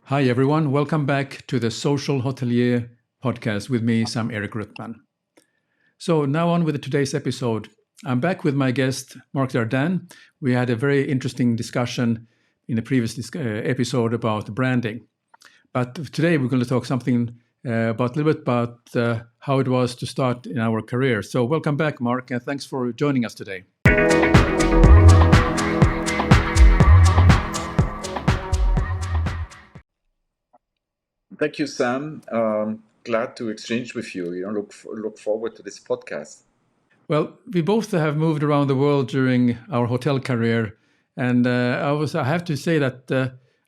Hi, everyone. Welcome back to the Social Hotelier podcast with me, Sam-Erik Ruttmann. So now on with today's episode. I'm back with my guest, Mark Dardenne. We had a very interesting discussion in a previous episode about branding. But today we're going to talk something a little bit about how it was to start in our career. So welcome back, Mark, and thanks for joining us today. Thank you, Sam. Glad to exchange with you. Look forward to this podcast. Well, we both have moved around the world during our hotel career, and I have to say that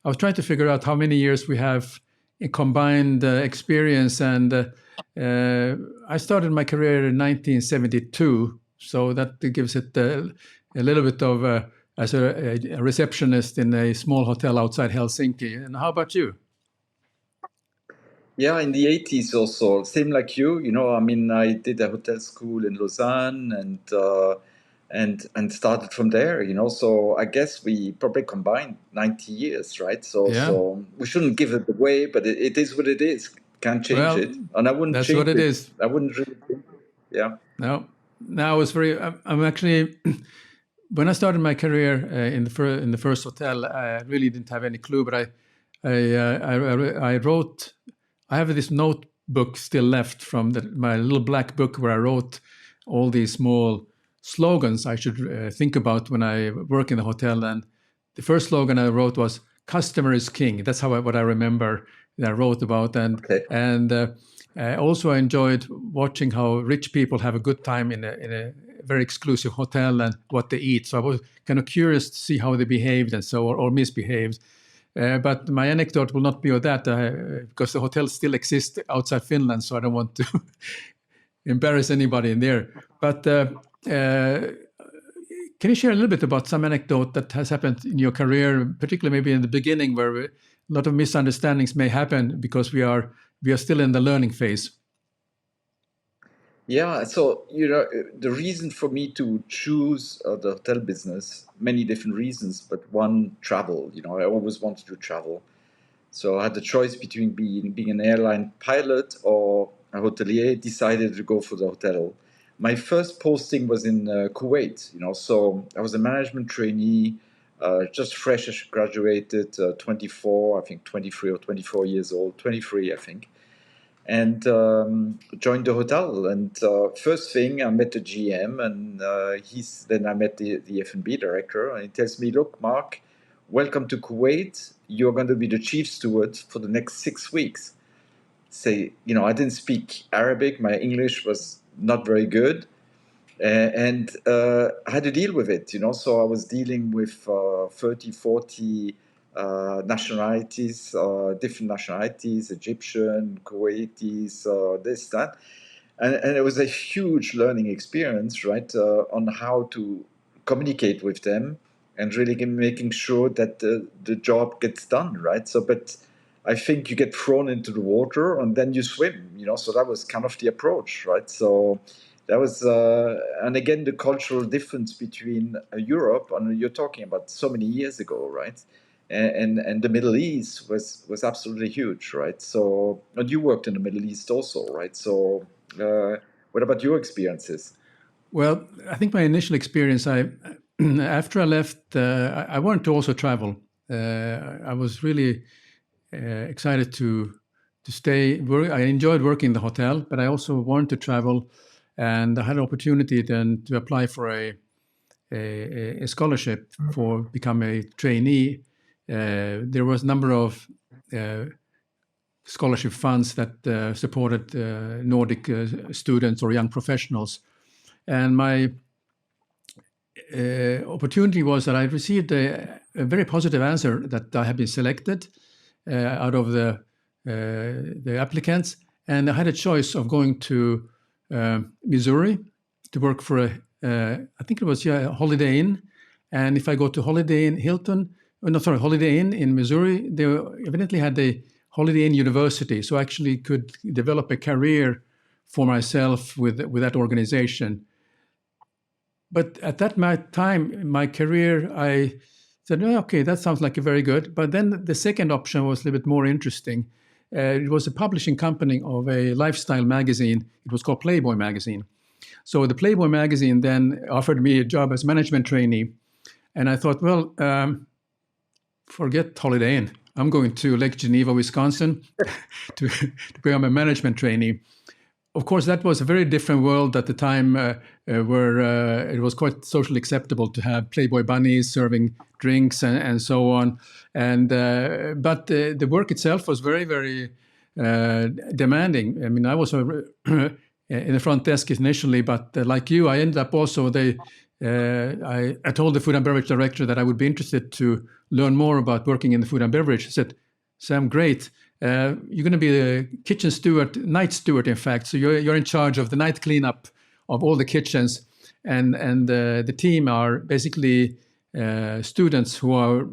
I was trying to figure out how many years we have in combined experience, and I started my career in 1972, so that gives it a little bit of as a receptionist in a small hotel outside Helsinki. And how about you? Yeah, in the 80s also, same like you. I did a hotel school in Lausanne and started from there. So I guess we probably combined 90 years, right? So Yeah. so we shouldn't give it away, but it is what it is. Can't change Well, it, and I wouldn't that's what change it it. is. I wouldn't really change it. Yeah. No, now it's very. I'm actually. When I started my career in the first hotel, I really didn't have any clue. But I wrote. I have this notebook still left from my little black book where I wrote all these small slogans I should think about when I work in the hotel. And the first slogan I wrote was "Customer is king." That's what I remember that I wrote about. Okay. And also I enjoyed watching how rich people have a good time in a very exclusive hotel and what they eat. So I was kind of curious to see how they behaved and so or misbehaved. But my anecdote will not be of that because the hotel still exists outside Finland, so I don't want to embarrass anybody in there. But can you share a little bit about some anecdote that has happened in your career, particularly maybe in the beginning, where a lot of misunderstandings may happen because we are still in the learning phase? Yeah, so the reason for me to choose the hotel business, many different reasons, but one, travel. I always wanted to travel, so I had the choice between being an airline pilot or a hotelier. Decided to go for the hotel. My first posting was in Kuwait. So I was a management trainee, just fresh as graduated, 24, I think 23 or 24 years old, 23, I think, and joined the hotel. And first thing, I met the GM, and then I met the F&B director, and he tells me, "Look, Mark, welcome to Kuwait. You're going to be the chief steward for the next 6 weeks." I didn't speak Arabic. My English was not very good. And I had to deal with it. So I was dealing with 30, 40 nationalities, different nationalities, Egyptian, Kuwaitis, this, that. And it was a huge learning experience, right, on how to communicate with them and really making sure that the job gets done, right? But I think you get thrown into the water and then you swim, so that was kind of the approach, right? So that was, and again, the cultural difference between Europe, and you're talking about so many years ago, right? And the Middle East was absolutely huge, right? So, and you worked in the Middle East also, right? So, what about your experiences? Well, I think my initial experience, after I left, I wanted to also travel. I was really excited to stay. I enjoyed working in the hotel, but I also wanted to travel, and I had an opportunity then to apply for a scholarship for become a trainee. There was a number of scholarship funds that supported Nordic students or young professionals. And my opportunity was that I received a very positive answer that I had been selected out of the applicants. And I had a choice of going to Missouri to work for I think it was a Holiday Inn. And if I go to Holiday Inn Hilton, Holiday Inn in Missouri, they evidently had a Holiday Inn University, so I actually could develop a career for myself with that organization. But at that time in my career, I said, "Oh, okay, that sounds like a very good." But then the second option was a little bit more interesting. It was a publishing company of a lifestyle magazine. It was called Playboy magazine. So the Playboy magazine then offered me a job as management trainee. And I thought, well, forget Holiday Inn. I'm going to Lake Geneva, Wisconsin to become a management trainee. Of course, that was a very different world at the time where it was quite socially acceptable to have Playboy bunnies serving drinks and so on. And but the work itself was very, very demanding. I mean, I was in the front desk initially, but like you, I ended up also I told the food and beverage director that I would be interested to learn more about working in the food and beverage. He said, "Sam, great. You're going to be the kitchen steward, night steward, in fact. So you're in charge of the night cleanup of all the kitchens, and the team are basically students who are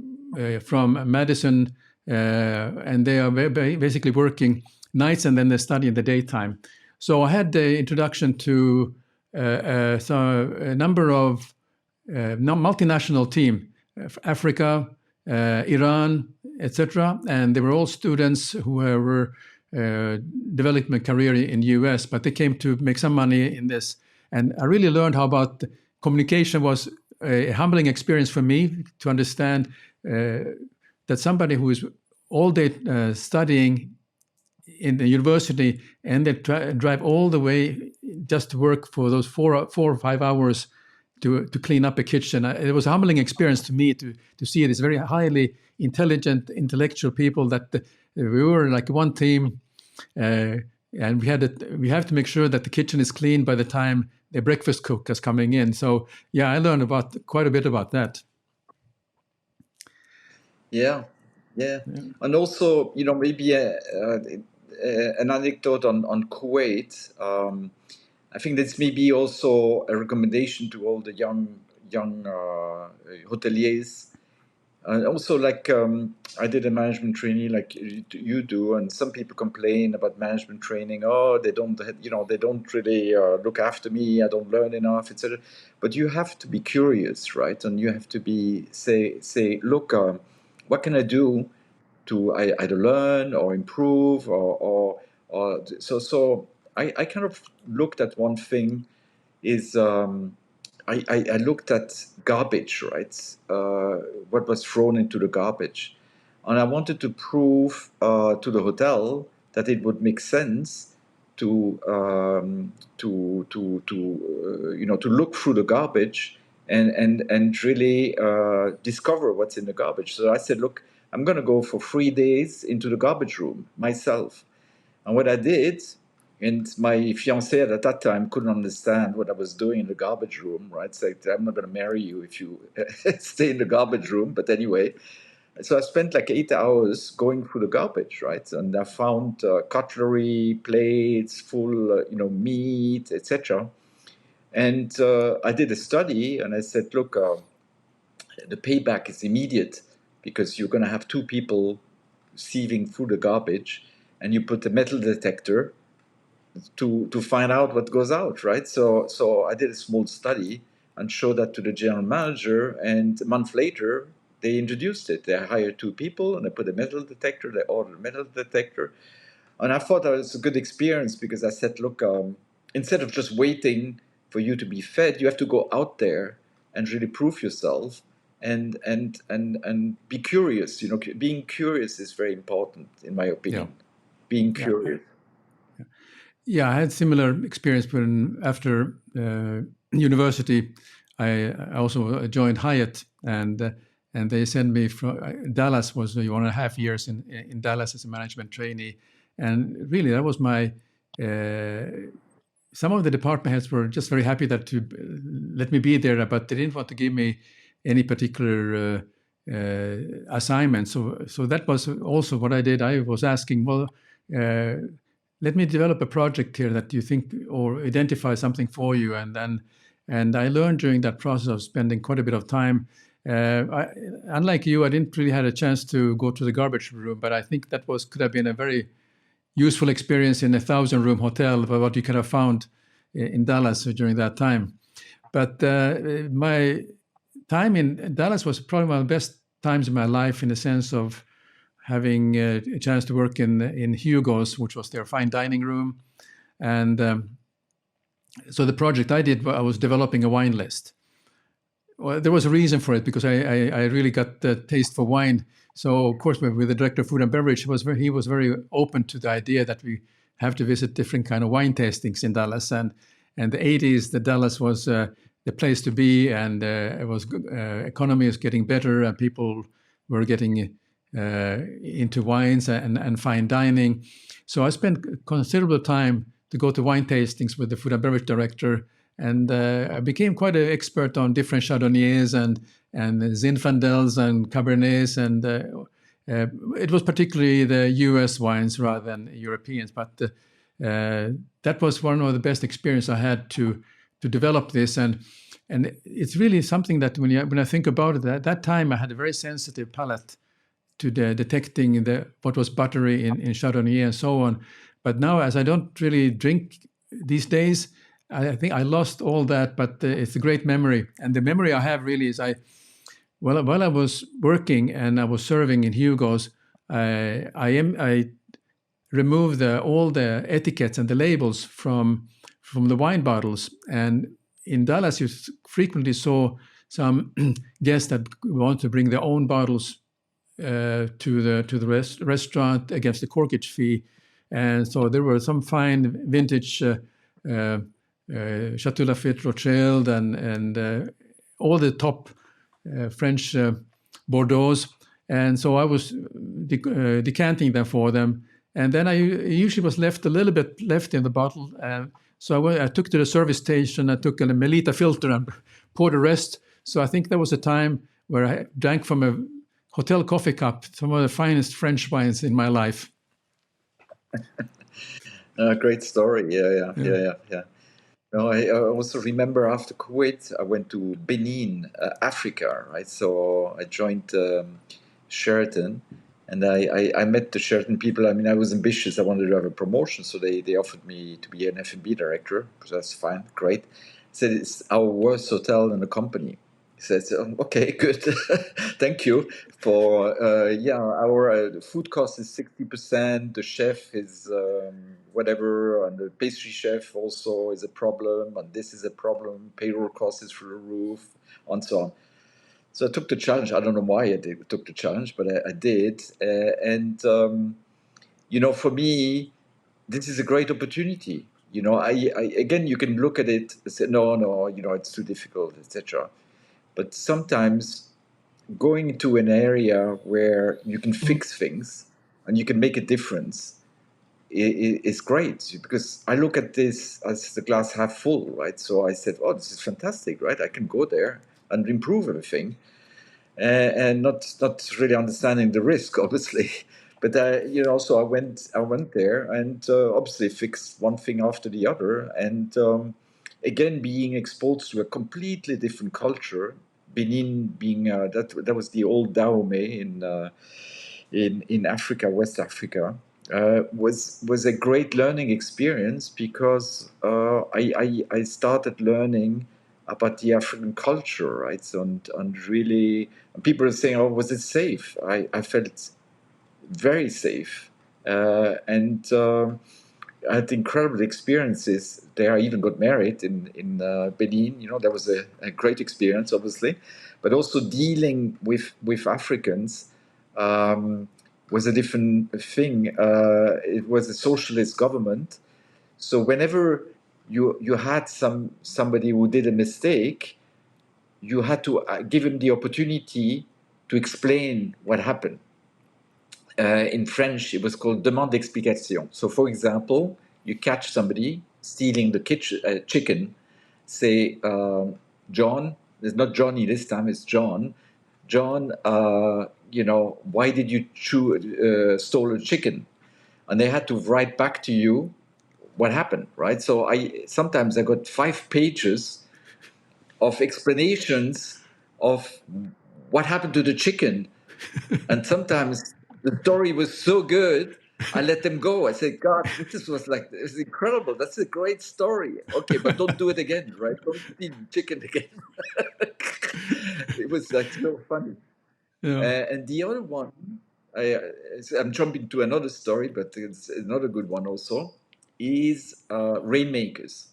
from Madison, and they are basically working nights and then they study in the daytime." So I had the introduction to a number of multinational team, Africa, Iran, etc. And they were all students who were developing a career in the US, but they came to make some money in this. And I really learned how about communication was a humbling experience for me to understand that somebody who is all day studying in the university and they drive all the way just to work for those 4 or 5 hours to clean up a kitchen. It was a humbling experience to me to see these very highly intelligent, intellectual people that we were like one team, and we have to make sure that the kitchen is clean by the time the breakfast cook is coming in. So yeah, I learned quite a bit about that. Yeah, and also, maybe an anecdote on Kuwait. I think that's maybe also a recommendation to all the young hoteliers. And also, like, I did a management trainee, like you do, and some people complain about management training. Oh, they don't, they don't really look after me. I don't learn enough, etc. But you have to be curious, right? And you have to say, look, what can I do to either learn or improve or so I kind of looked at one thing is I looked at garbage, right? What was thrown into the garbage, and I wanted to prove to the hotel that it would make sense to look through the garbage and really discover what's in the garbage. So I said, look, I'm going to go for 3 days into the garbage room myself. And what I did, and my fiancée at that time couldn't understand what I was doing in the garbage room, right? It's like, I'm not going to marry you if you stay in the garbage room. But anyway, so I spent like 8 hours going through the garbage, right? And I found cutlery, plates, full, meat, etc. And I did a study, and I said, look, the payback is immediate because you're going to have 2 people sieving through the garbage, and you put a metal detector to find out what goes out, right? So I did a small study and showed that to the general manager, and a month later they introduced it. They hired 2 people and they put a metal detector. They ordered a metal detector, and I thought that was a good experience because I said, look, instead of just waiting for you to be fed, you have to go out there and really prove yourself and be curious. Being curious is very important, in my opinion. Yeah. Being curious. Yeah, I had similar experience when after university, I also joined Hyatt, and they sent me from Dallas. Was 1.5 years in Dallas as a management trainee, and really that was my. Some of the department heads were just very happy that to let me be there, but they didn't want to give me any particular assignment. So that was also what I did. I was asking, well, let me develop a project here that you think or identify something for you, and I learned during that process of spending quite a bit of time. Unlike you, I didn't really have a chance to go to the garbage room, but I think that could have been a very useful experience in a 1,000-room hotel, but what you could have found in Dallas during that time. But my time in Dallas was probably my best times in my life in the sense of having a chance to work in Hugo's, which was their fine dining room. And so the project I did, I was developing a wine list. Well, there was a reason for it because I really got the taste for wine. So of course, with the director of food and beverage, he was very open to the idea that we have to visit different kind of wine tastings in Dallas. And the 80s, the Dallas was the place to be, and it was economy is getting better, and people were getting into wines and fine dining. So I spent considerable time to go to wine tastings with the food and beverage director, and I became quite an expert on different Chardonnays and Zinfandels and Cabernets, and it was particularly the U.S. wines rather than Europeans. But that was one of the best experiences I had to develop this, and it's really something that when I think about it, at that time I had a very sensitive palate to the detecting what was buttery in Chardonnay and so on. But now, as I don't really drink these days, I think I lost all that. But it's a great memory, and the memory I have really is while I was working and I was serving in Hugo's, I removed all the etiquettes and the labels from the wine bottles. And in Dallas, you frequently saw some guests that want to bring their own bottles to the restaurant against the corkage fee, and so there were some fine vintage Chateau Lafite Rothschild and all the top French Bordeaux's, and so I was decanting them for them, and then I usually was left a little bit left in the bottle, so I took to the service station. I took a Melita filter and poured the rest. So I think there was a time where I drank from a hotel coffee cup, some of the finest French wines in my life. Great story. Yeah. No, I also remember after Kuwait, I went to Benin, Africa, right? So I joined Sheraton, and I met the Sheraton people. I mean, I was ambitious. I wanted to have a promotion, so they offered me to be an F&B director. So that's fine, great. Said it's our worst hotel in the company. He said, okay, good. Thank you for, our food cost is 60%. The chef is whatever, and the pastry chef also is a problem, and this is a problem. Payroll cost is through the roof, and so on. So I took the challenge. I don't know why took the challenge, but I did. For me, this is a great opportunity. Again, you can look at it and say, no, it's too difficult, etc. But sometimes going to an area where you can fix things and you can make a difference is great, because I look at this as the glass half full, right? So I said, oh, this is fantastic, right? I can go there and improve everything, and not really understanding the risk, obviously. But so I went there and obviously fixed one thing after the other, and again being exposed to a completely different culture. Benin being that was the old Dahomey in Africa, West Africa, was a great learning experience, because I started learning about the African culture, right? So, and really, people are saying, "Oh, was it safe?" I felt very safe, and I had incredible experiences there. I even got married in Benin. That was a great experience, obviously, but also dealing with Africans was a different thing. It was a socialist government, so whenever you had somebody who did a mistake, you had to give him the opportunity to explain what happened. In French, it was called demande d'explication. So, for example, you catch somebody stealing the chicken, say, John, it's not Johnny this time, it's John. John, why did you stole a chicken? And they had to write back to you what happened, right? So sometimes I got 5 pages of explanations of what happened to the chicken, and sometimes the story was so good, I let them go. I said, God, this was incredible. That's a great story. Okay, but don't do it again, right? Don't steal chicken again. It was like so funny. Yeah. And the other one, I, I'm jumping to another story, but it's another good one also, is rainmakers.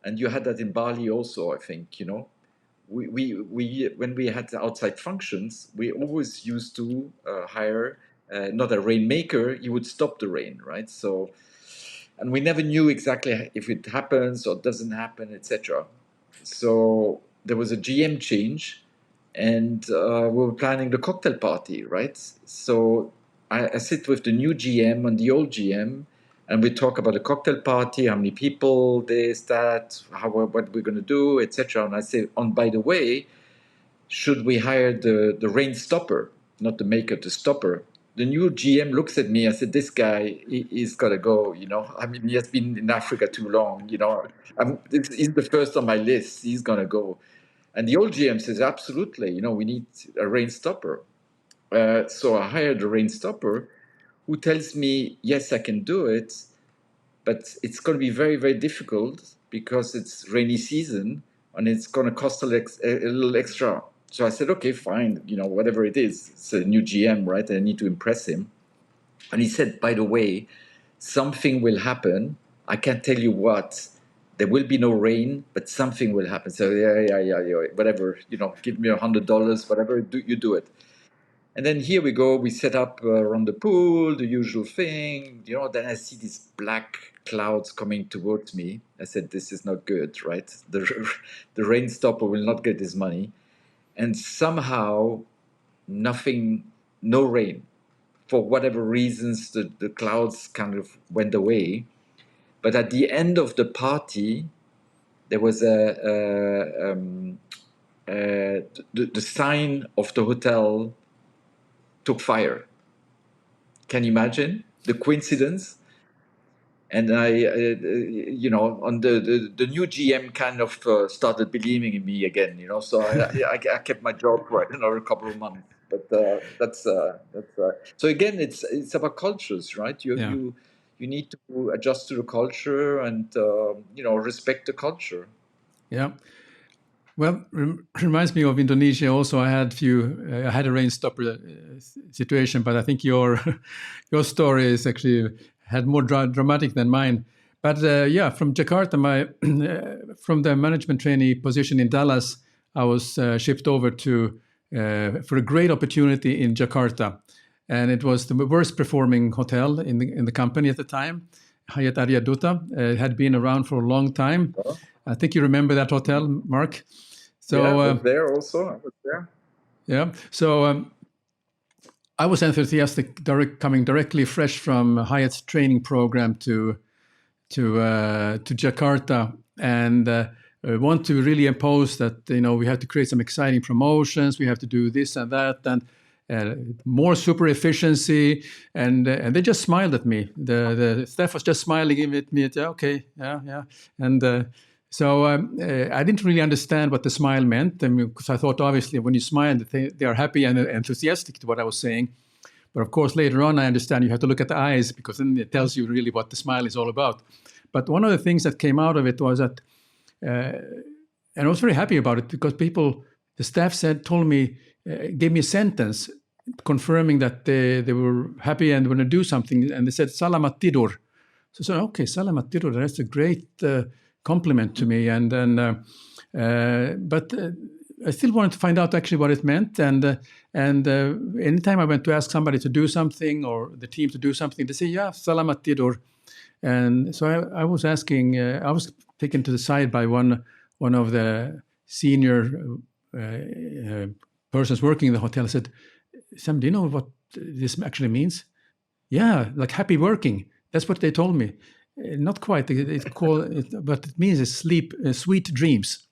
And you had that in Bali also, I think, you know. We when we had outside functions, we always used to hire not a rainmaker, he would stop the rain, right? So, and we never knew exactly if it happens or doesn't happen, etc. So there was a GM change, and we were planning the cocktail party, right? So I sit with the new GM and the old GM, and we talk about the cocktail party, how many people, this, that, how what we're going to do, etc. And I say, on by the way, should we hire the rain stopper, not the maker, the stopper? The new GM looks at me. I said, "This guy, he's got to go. You know, I mean, he has been in Africa too long. You know, he's the first on my list. He's gonna go." And the old GM says, "Absolutely. You know, we need a rain stopper." So I hired a rain stopper, who tells me, "Yes, I can do it, but it's going to be very, very difficult because it's rainy season and it's going to cost a little extra." So I said, "Okay, fine. You know, whatever it is, it's a new GM, right? I need to impress him." And he said, "By the way, something will happen. I can't tell you what. There will be no rain, but something will happen." So yeah, whatever. You know, give me $100, whatever. You do it. And then here we go. We set up around the pool, the usual thing. You know, then I see these black clouds coming towards me. I said, "This is not good, right? The rain stopper will not get his money." And somehow, nothing, no rain. For whatever reasons, the clouds kind of went away. But at the end of the party, there was the sign of the hotel took fire. Can you imagine the coincidence? And you know, on the new GM kind of started believing in me again, you know. So I kept my job for another couple of months. But so again, it's about cultures, right? Yeah. You need to adjust to the culture and you know, respect the culture. Yeah. Well, reminds me of Indonesia. Also, I had a rain stopper situation, but I think your your story is actually had more dramatic than mine. But yeah, from Jakarta, my from the management trainee position in Dallas, I was shipped over to for a great opportunity in Jakarta, and it was the worst performing hotel in the company at the time. Hyatt Arya Duta had been around for a long time. Huh? I think you remember that hotel, Mark. Yeah, So I was there also. I was there. yeah, so I was enthusiastic, coming directly fresh from Hyatt's training program to Jakarta, and want to really impose that we have to create some exciting promotions, we have to do this and that, and more super efficiency, and they just smiled at me. The staff was just smiling at me. Yeah, okay, yeah, and. So I didn't really understand what the smile meant, because I thought obviously when you smile, they are happy and enthusiastic to what I was saying. But of course, later on, I understand you have to look at the eyes, because then it tells you really what the smile is all about. But one of the things that came out of it was that, and I was very happy about it, because the staff told me, gave me a sentence confirming that they were happy and going to do something. And they said, "Salamat tidur." So I said, "Okay, Salamat tidur, that's a great compliment to me." And then, but I still wanted to find out actually what it meant. And anytime I went to ask somebody to do something, or the team to do something, they say, "Yeah, Salamat tidur." And so I was asking, I was taken to the side by one of the senior persons working in the hotel. I said, "Sam, do you know what this actually means?" "Yeah, like happy working." That's what they told me. Not quite. But it means sweet dreams.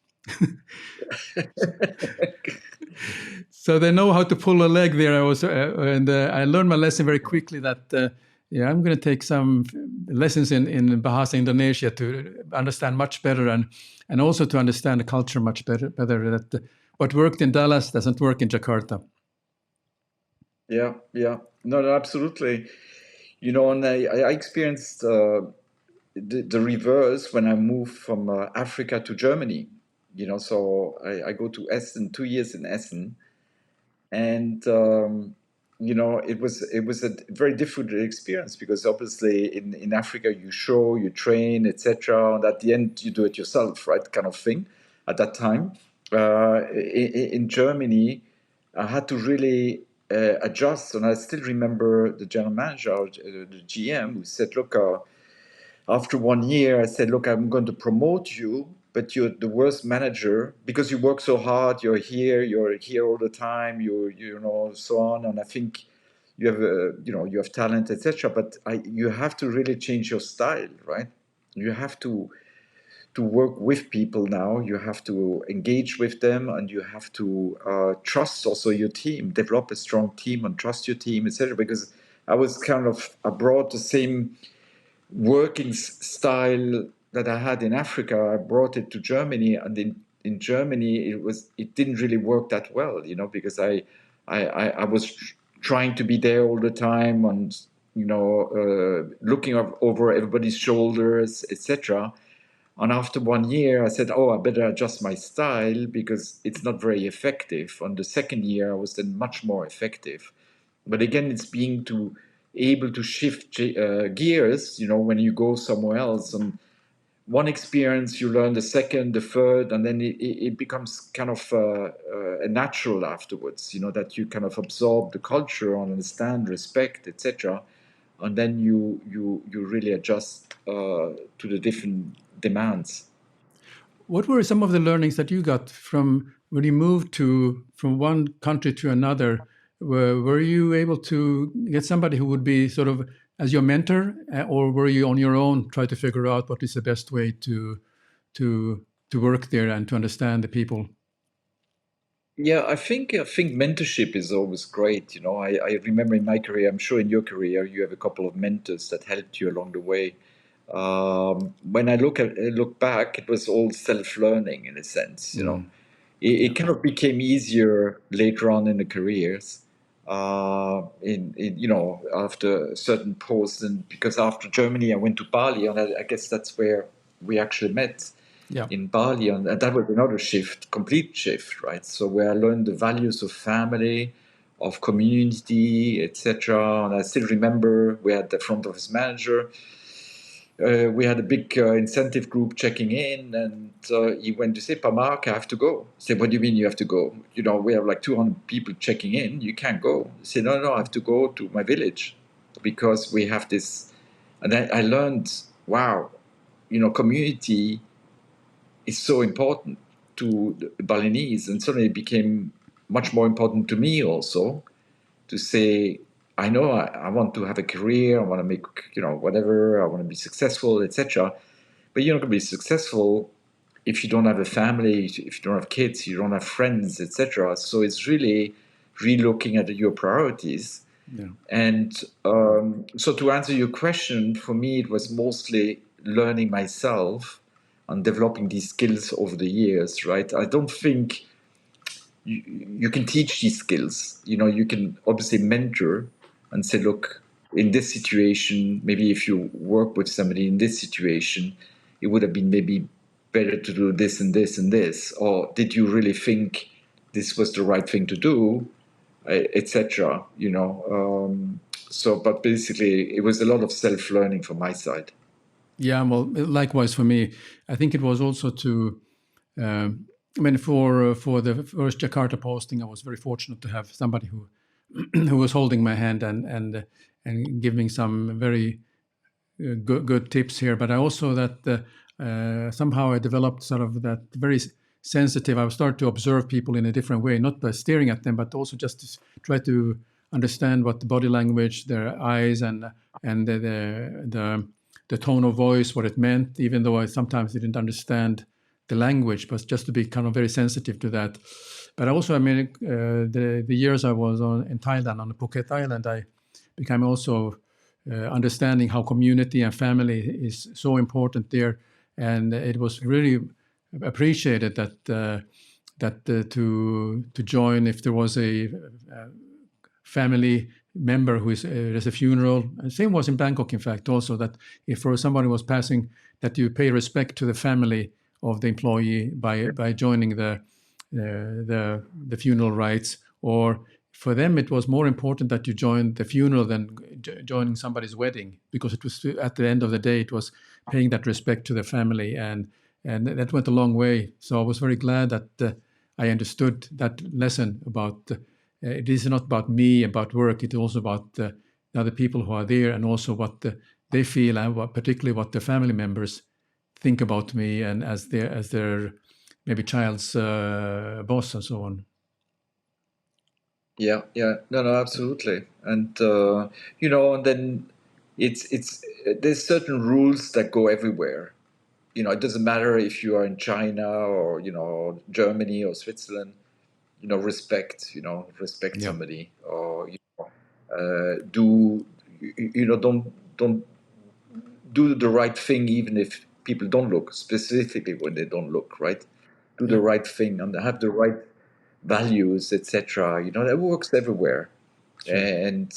So they know how to pull a leg there. And I learned my lesson very quickly that yeah, I'm going to take some lessons in Bahasa Indonesia to understand much better, and also to understand the culture much better. That what worked in Dallas doesn't work in Jakarta. Yeah. No, absolutely. You know, and I experienced the reverse when I moved from Africa to Germany. You know, so I go to Essen, 2 years in Essen, and it was a very different experience, because obviously in Africa you show, you train, etc., and at the end you do it yourself, right, kind of thing. At that time, in Germany, I had to really adjust, and I still remember the general manager, the GM, who said, "Look, after 1 year, I said, look, I'm going to promote you, but you're the worst manager because you work so hard. You're here all the time. So on. And I think you have, you have talent, etc. But you have to really change your style, right? You have to work with people now. You have to engage with them, and you have to trust also your team, develop a strong team, and trust your team, etc. Because I brought the same working style that I had in Africa. I brought it to Germany, and in Germany it didn't really work that well, because I was trying to be there all the time, and looking over everybody's shoulders, etc. And after 1 year, I said, "Oh, I better adjust my style because it's not very effective." On the second year, I was then much more effective. But again, it's being able to shift gears, when you go somewhere else. And one experience, you learn the second, the third, and then it becomes kind of a natural afterwards, that you kind of absorb the culture and understand, respect, etc. And then you really adjust to the different demands. What were some of the learnings that you got from when you moved from one country to another? Were you able to get somebody who would be sort of as your mentor, or were you on your own try to figure out what is the best way to work there and to understand the people? Yeah, I think mentorship is always great. I remember in my career, I'm sure in your career, you have a couple of mentors that helped you along the way. When I look back, it was all self-learning in a sense. Mm. It kind of became easier later on in the careers. After a certain post, and because after Germany, I went to Bali, and I guess that's where we actually met, Yeah. in Bali, and that was another shift, complete shift, right? So where I learned the values of family, of community, etc. And I still remember we had the front office manager. We had a big incentive group checking in, and he went to say, "Mark, I have to go." I said, "What do you mean you have to go? We have like 200 people checking in. You can't go." He said, "No, no, I have to go to my village because we have this." And I learned, wow, community is so important to the Balinese, and suddenly it became much more important to me also to say, I know I want to have a career, I want to make, whatever, I want to be successful, etc. But you're not going to be successful if you don't have a family, if you don't have kids, you don't have friends, etc. So it's really relooking at your priorities. Yeah. And so to answer your question, for me, it was mostly learning myself and developing these skills over the years, right? I don't think you can teach these skills. You can obviously mentor and say, look, in this situation, maybe if you work with somebody in this situation, it would have been maybe better to do this and this and this. Or did you really think this was the right thing to do, etc. But basically, it was a lot of self-learning from my side. Yeah, well, likewise for me. I think it was also to, I mean, for the first Jakarta posting, I was very fortunate to have somebody who who was holding my hand and giving some very good tips here. But I also that somehow I developed sort of that very sensitive. I started to observe people in a different way, not by staring at them, but also just to try to understand what the body language, their eyes, and the tone of voice, what it meant. Even though I sometimes didn't understand the language, but just to be kind of very sensitive to that. But also, I mean, the years I was in Thailand on the Phuket Island, I became also understanding how community and family is so important there, and it was really appreciated to join if there was a family member who is there's a funeral. And same was in Bangkok, in fact, also that if for somebody was passing, that you pay respect to the family of the employee by joining the funeral rites, or for them, it was more important that you joined the funeral than joining somebody's wedding, because it was, at the end of the day, it was paying that respect to the family, and that went a long way. So I was very glad that I understood that lesson about it is not about me, about work. It's also about the other people who are there, and also what they feel, and particularly what their family members think about me, and as their maybe child's boss and so on. Yeah, yeah, no, no, absolutely, and and then it's there's certain rules that go everywhere. It doesn't matter if you are in China or Germany or Switzerland. Respect Yeah, somebody, or do don't do the right thing even if people don't look, specifically when they don't look right. Do the yeah, right thing and have the right values, etc. That works everywhere, sure, and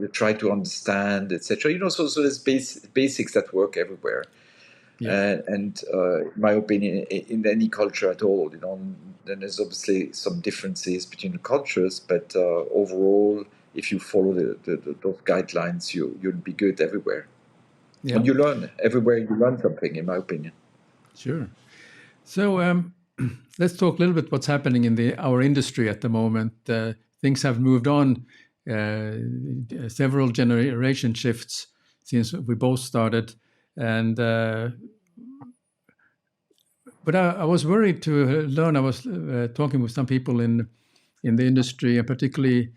you try to understand, etc. So there's basics that work everywhere, yeah. and in my opinion, in any culture at all, then there's obviously some differences between the cultures, but overall, if you follow those guidelines, you'll be good everywhere, Yeah, and you learn everywhere. You learn something, in my opinion. sure. So let's talk a little bit what's happening in our industry at the moment. Things have moved on, several generation shifts since we both started, and but I was worried to learn. I was talking with some people in the industry, and particularly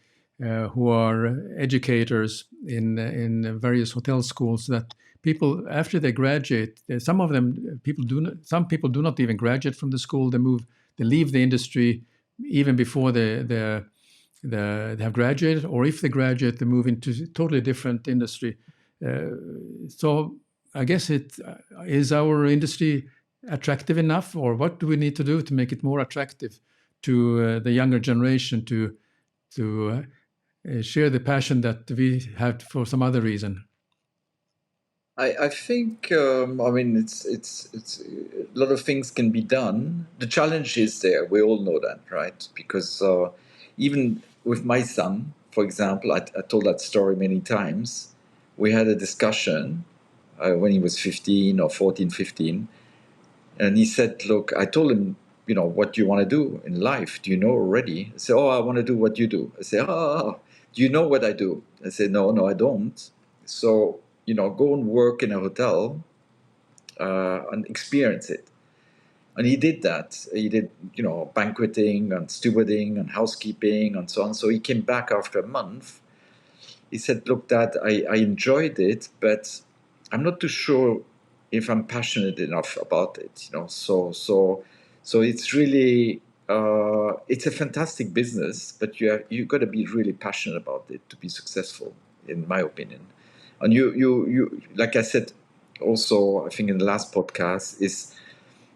who are educators in various hotel schools, that people after they graduate, some of them people do not, some people do not even graduate from the school. They leave the industry even before they have graduated, or if they graduate, they move into a totally different industry. Uh, so I guess it is our industry attractive enough, or what do we need to do to make it more attractive to the younger generation to share the passion that we have for some other reason? I think I mean it's a lot of things can be done. The challenge is there. We all know that, right? Because even with my son, for example, I told that story many times. We had a discussion when he was 15 or 14, 15, and he said, "Look," I told him, what do you want to do in life? Do you know already? I said, "Oh, I want to do what you do." I said, "Oh, do you know what I do?" I said, "No, no, I don't." So, go and work in a hotel and experience it. And he did that. He did, banqueting and stewarding and housekeeping and so on. So he came back after a month. He said, "Look, Dad, I enjoyed it, but I'm not too sure if I'm passionate enough about it." So it's really it's a fantastic business, but you got to be really passionate about it to be successful, in my opinion. And you like I said, also I think in the last podcast is,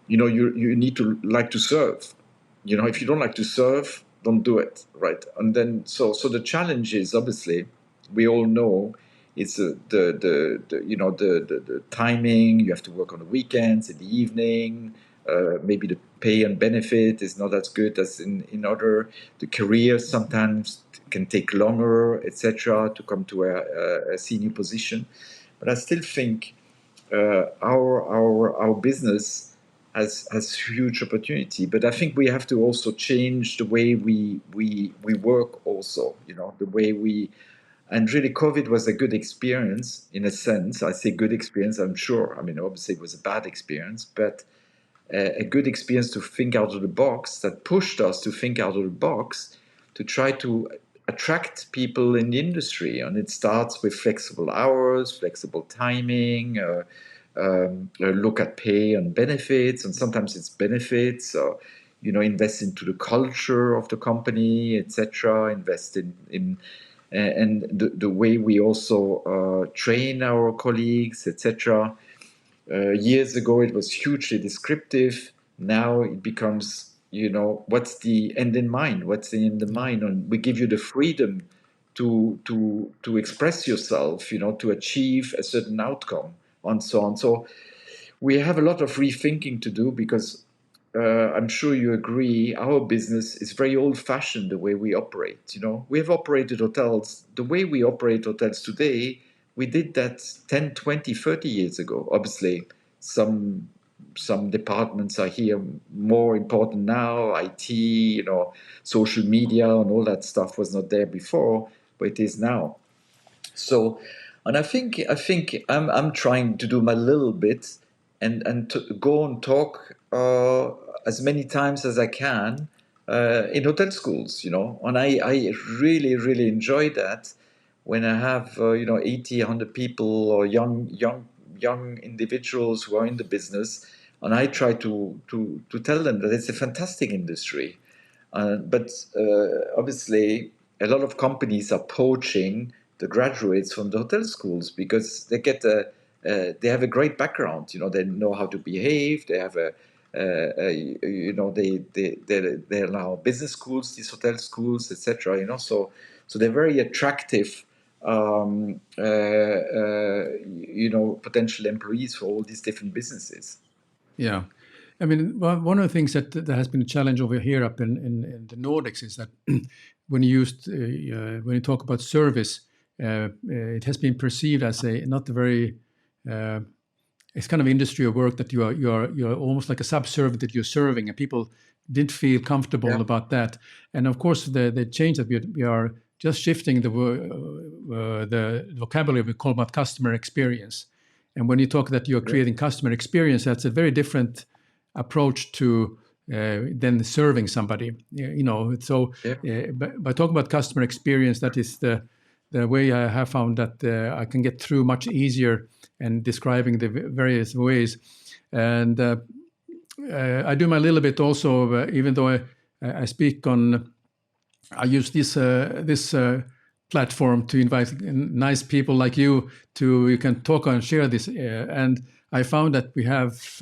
you need to like to serve. If you don't like to serve, don't do it, right? And then so the challenge is, obviously, we all know, it's the timing. You have to work on the weekends, in the evening. Maybe the pay and benefit is not as good as in other. The career sometimes can take longer, etc., to come to a senior position. But I still think our business has huge opportunity. But I think we have to also change the way we work also. The way we, and really COVID was a good experience in a sense. I say good experience. I'm sure. I mean, obviously it was a bad experience, but a good experience to think out of the box, that pushed us to think out of the box, to try to attract people in the industry. And it starts with flexible hours, flexible timing, look at pay and benefits, and sometimes it's benefits. Invest into the culture of the company, etc. Invest in and the way we also train our colleagues, etc. Years ago, it was hugely descriptive. Now it becomes, what's the end in mind? What's the end in Yeah, mind? And we give you the freedom to express yourself, to achieve a certain outcome, and so on. So we have a lot of rethinking to do, because I'm sure you agree, our business is very old-fashioned the way we operate. You know, we have operated hotels the way we operate hotels today. We did that 10, 20, 30 years ago. Obviously, some some departments are here more important now. IT, you know, social media, and all that stuff was not there before, but it is now. So, and I think I'm trying to do my little bit and to go and talk as many times as I can in hotel schools, you know. And I really enjoy that when I have 80, 100 people or young individuals who are in the business, and I try to tell them that it's a fantastic industry. But obviously, a lot of companies are poaching the graduates from the hotel schools because they have a great background. You know, they know how to behave. They have they're now business schools, these hotel schools, etc. You know, so they're very attractive. Potential employees for all these different businesses. Yeah. I mean, one of the things that has been a challenge over here up in the Nordics is that when you talk about service, it has been perceived as a not a very it's kind of industry of work that you're almost like a subservient that you're serving, and people didn't feel comfortable Yeah, about that. And of course, the change that we are just shifting the vocabulary we call about customer experience. And when you talk that you're yeah, creating customer experience, that's a very different approach to than serving somebody. You know, so yeah. by talking about customer experience, that is the way I have found that I can get through much easier and describing the various ways. And I do my little bit also, even though I speak on, I use this platform to invite nice people like you can talk and share this. And I found that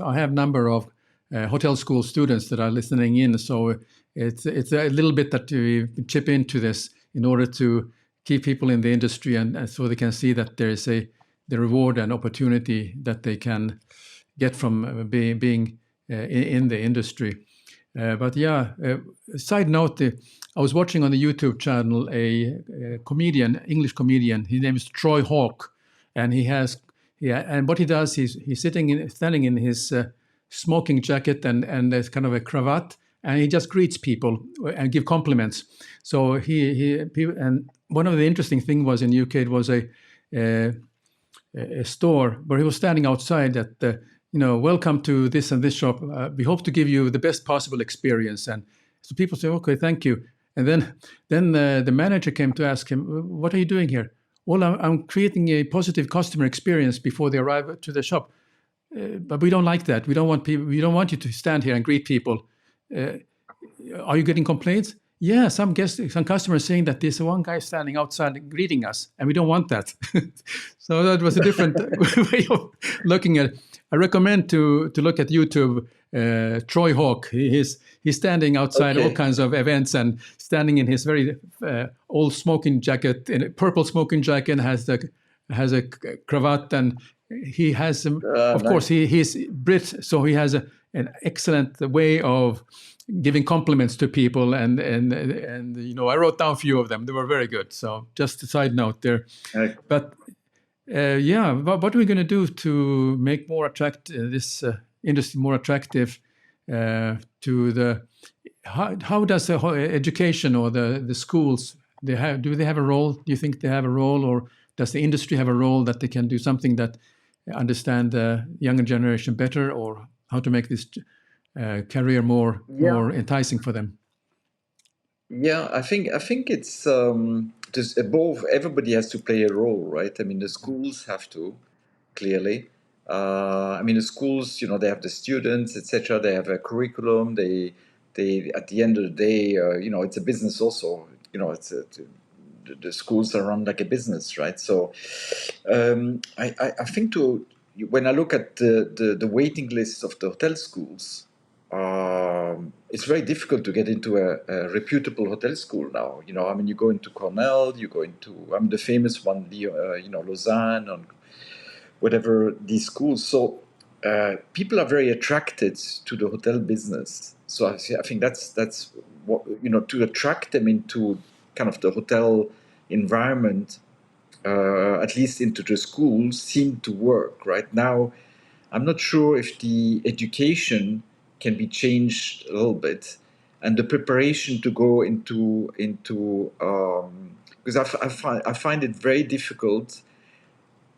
I have number of hotel school students that are listening in. So it's a little bit that we chip into this in order to keep people in the industry, and so they can see that there is the reward and opportunity that they can get from being in the industry. But yeah, side note, I was watching on the YouTube channel a comedian, English comedian. His name is Troy Hawk, and and what he does is he's standing in his smoking jacket and there's kind of a cravat, and he just greets people and give compliments. So and one of the interesting thing was in UK it was a store where he was standing outside that welcome to this and this shop. We hope to give you the best possible experience. And so people say, okay, thank you. And then the manager came to ask him, what are you doing here? Well, I'm creating a positive customer experience before they arrive to the shop. But we don't like that. We don't want people. We don't want you to stand here and greet people. Are you getting complaints? Yeah, some customers saying that there's one guy standing outside greeting us, and we don't want that. So that was a different way of looking at it. I recommend to look at YouTube. Troy Hawk. He's standing outside all Okay. kinds of events and standing in his very old smoking jacket, in a purple smoking jacket, has a cravat, and he has of course Nice. he's Brit, so he has an excellent way of giving compliments to people, and I wrote down a few of them. They were very good. So just a side note there. Uh, But yeah, what are we going to do to make this industry more attractive to the? How does the education or the schools do they have a role? Do you think they have a role, or does the industry have a role that they can do something that understand the younger generation better, or how to make this career yeah. more enticing for them? Yeah, I think it's just above. Everybody has to play a role, right? I mean, the schools have to clearly. I mean, the schools, they have the students, etc. They have a curriculum. They at the end of the day, it's a business also. The schools are run like a business, right? So, I think when I look at the waiting list of the hotel schools, it's very difficult to get into a reputable hotel school now. I mean, you go into Cornell, you go into, I mean, the famous one, Lausanne, and whatever these schools. So people are very attracted to the hotel business. So I think that's what, to attract them into kind of the hotel environment, at least into the schools, seemed to work. Right now, I'm not sure if the education can be changed a little bit, and the preparation to go into because I find it very difficult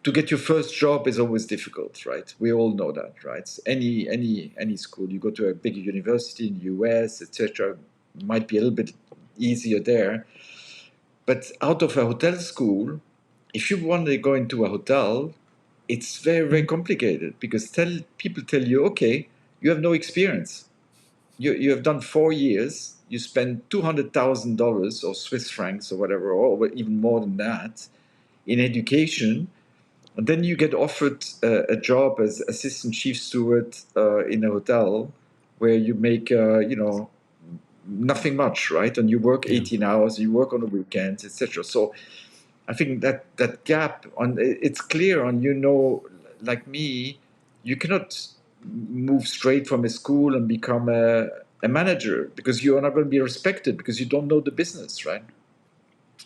to get your first job is always difficult, right? We all know that, right? Any school, you go to a big university in the US, etc., might be a little bit easier there. But out of a hotel school, if you want to go into a hotel, it's very, very complicated because people tell you, okay, you have no experience. You have done 4 years, you spend $200,000 or Swiss francs or whatever, or even more than that in education, and then you get offered a job as assistant chief steward in a hotel where you make, nothing much, right? And you work Yeah. 18 hours, you work on the weekends, etc. So I think that gap on it's clear on, like me, you cannot move straight from a school and become a manager because you are not going to be respected because you don't know the business, right?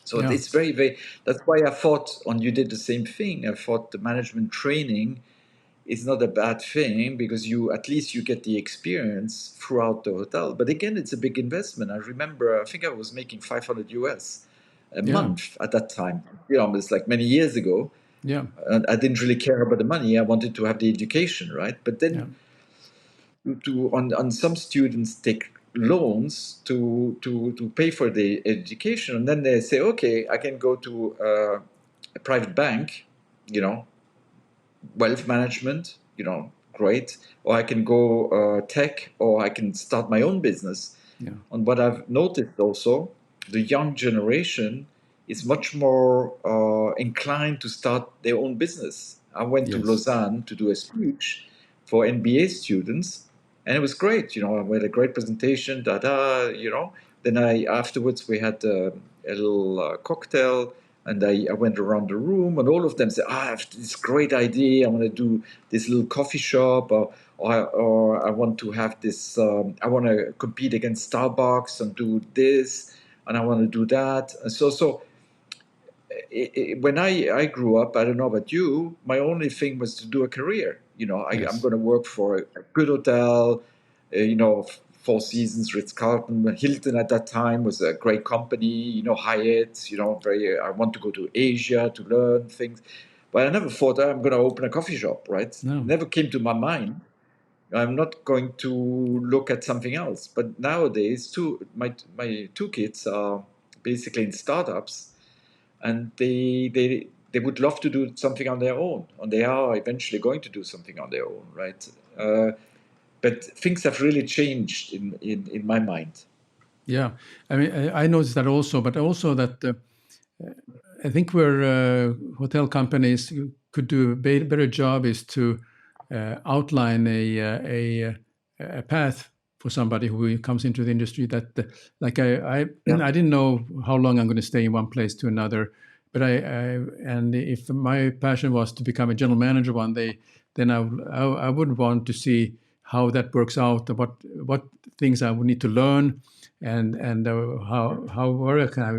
So Yeah. it's very, very. That's why I thought, and you did the same thing. I thought the management training is not a bad thing because you at least you get the experience throughout the hotel. But again, it's a big investment. I remember, I think I was making 500 US a Yeah. month at that time. It's like many years ago, Yeah. and I didn't really care about the money. I wanted to have the education, right? But Yeah. then on some students take loans to pay for the education, and then they say, okay, I can go to a private bank, you know wealth management, great, or I can go tech, or I can start my own business. Yeah. And what I've noticed also, the young generation is much more inclined to start their own business. I went to Yes. Lausanne to do a speech for NBA students, and it was great. I made a great presentation, da da. Then afterwards we had a little cocktail, and I went around the room, and all of them said, I have this great idea. I want to do this little coffee shop, or I want to have this, I want to compete against Starbucks and do this, and I want to do that. And so when I grew up, I don't know about you, my only thing was to do a career. I'm Yes. going to work for a good hotel, Four Seasons, Ritz-Carlton, Hilton at that time was a great company, Hyatt, I want to go to Asia to learn things. But I never thought I'm going to open a coffee shop, right? It No. never came to my mind. I'm not going to look at something else. But nowadays, my two kids are basically in startups, and they would love to do something on their own, and they are eventually going to do something on their own, right? But things have really changed in my mind. Yeah. I mean, I noticed that also, but also that I think where hotel companies could do a better job is to outline a path for somebody who comes into the industry. That like I Yeah. I didn't know how long I'm going to stay in one place to another, but and if my passion was to become a general manager one day, then I would want to see how that works out, what things I would need to learn, and how where can I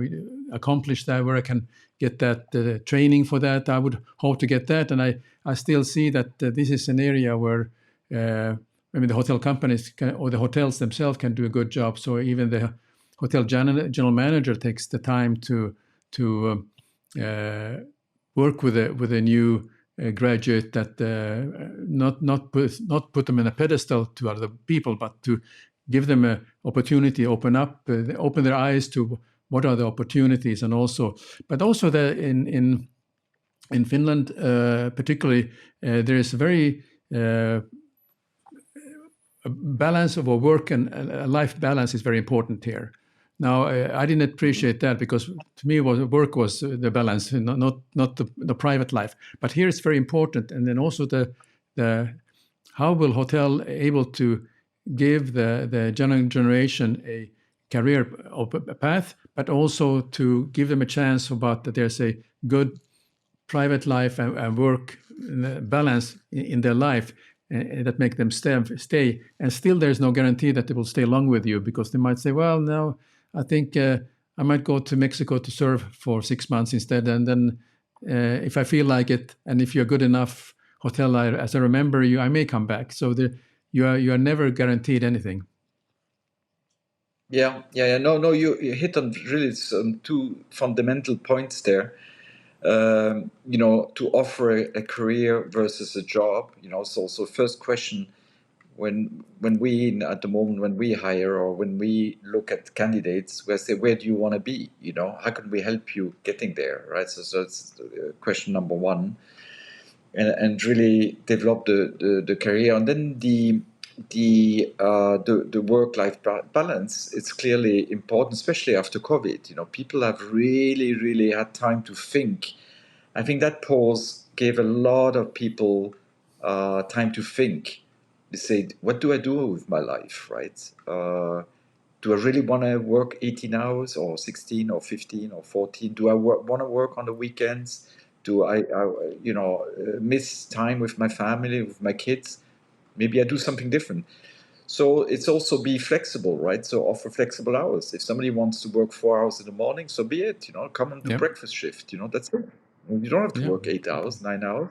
accomplish that, where I can get that training for that. I would hope to get that, and I still see that this is an area where the hotel companies or the hotels themselves can do a good job. So even the hotel general manager takes the time to work with a new graduate, that not put them in a pedestal to other people, but to give them an opportunity, open their eyes to what are the opportunities, and also, but also in Finland, particularly, there is a very a balance of a work and a life balance is very important here. Now, I didn't appreciate that because to me, work was the balance, not the private life. But here it's very important, and then also the how will hotel able to give the young generation a career path, but also to give them a chance about that there's a good private life and work balance in their life, that make them stay. And still, there's no guarantee that they will stay long with you, because they might say, well, no, I think I might go to Mexico to serve for 6 months instead. And then if I feel like it, and if you're good enough hotelier, as I remember you, I may come back. So you are never guaranteed anything. Yeah. No, you hit on really some two fundamental points there. To offer a career versus a job. So first question, when we at the moment, when we hire or when we look at candidates, we say, where do you want to be? How can we help you getting there, right? So it's question number one, and really develop the career, and then the work-life balance. It's clearly important, especially after COVID. People have really had time to think. I think that pause gave a lot of people time to think. They say, what do I do with my life, right? Do I really want to work 18 hours or 16 or 15 or 14? Do I want to work on the weekends? Do I miss time with my family, with my kids? Maybe I do something different. So it's also be flexible, right? So offer flexible hours. If somebody wants to work 4 hours in the morning, so be it. Come and do Yeah. breakfast shift. That's it. You don't have to Yeah. work 8 hours, 9 hours.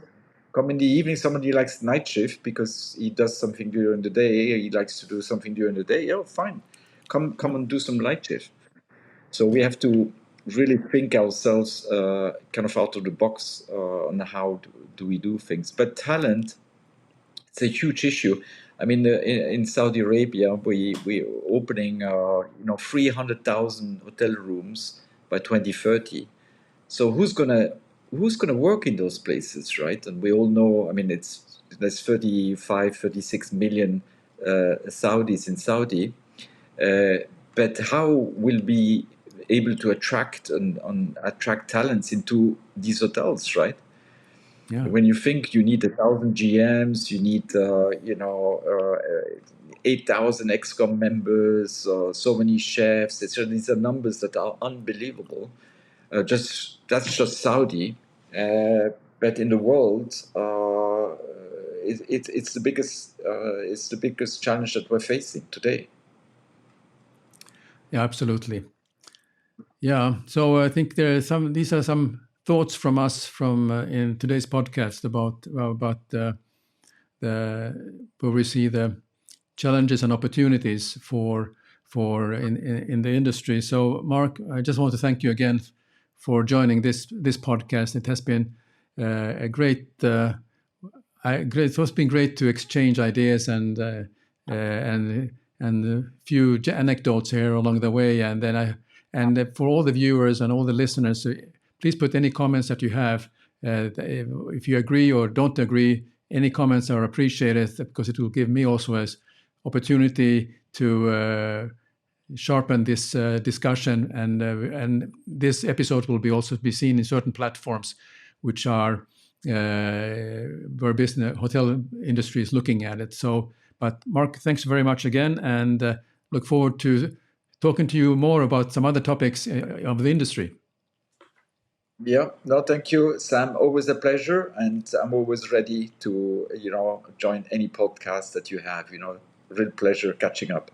Come in the evening. Somebody likes night shift because he does something during the day. He likes to do something during the day. Yeah, fine. Come and do some light shift. So we have to really think ourselves kind of out of the box on how do we do things. But talent, it's a huge issue. I mean, in Saudi Arabia, we opening 300,000 hotel rooms by 2030. So who's gonna work in those places, right? And we all know. I mean, there's 35, 36 million Saudis in Saudi, but how will we able to attract talents into these hotels, right? Yeah. When you think you need 1,000 GMs, you need 8,000 XCOM members, so many chefs. These are numbers that are unbelievable. That's just Saudi, but in the world, it's the biggest challenge that we're facing today. Yeah, absolutely. Yeah. So I think these are some thoughts from us from in today's podcast about where we see the challenges and opportunities for in the industry. So Mark, I just want to thank you again for joining this podcast. It has been a great. It has been great to exchange ideas and a few anecdotes here along the way. And then for all the viewers and all the listeners, please put any comments that you have. If you agree or don't agree, any comments are appreciated, because it will give me also as opportunity to sharpen this discussion. And this episode will also be seen in certain platforms, which are where hotel industry is looking at it. So, but Mark, thanks very much again, and look forward to talking to you more about some other topics of the industry. Yeah, no, thank you, Sam. Always a pleasure, and I'm always ready to join any podcast that you have. Real pleasure catching up.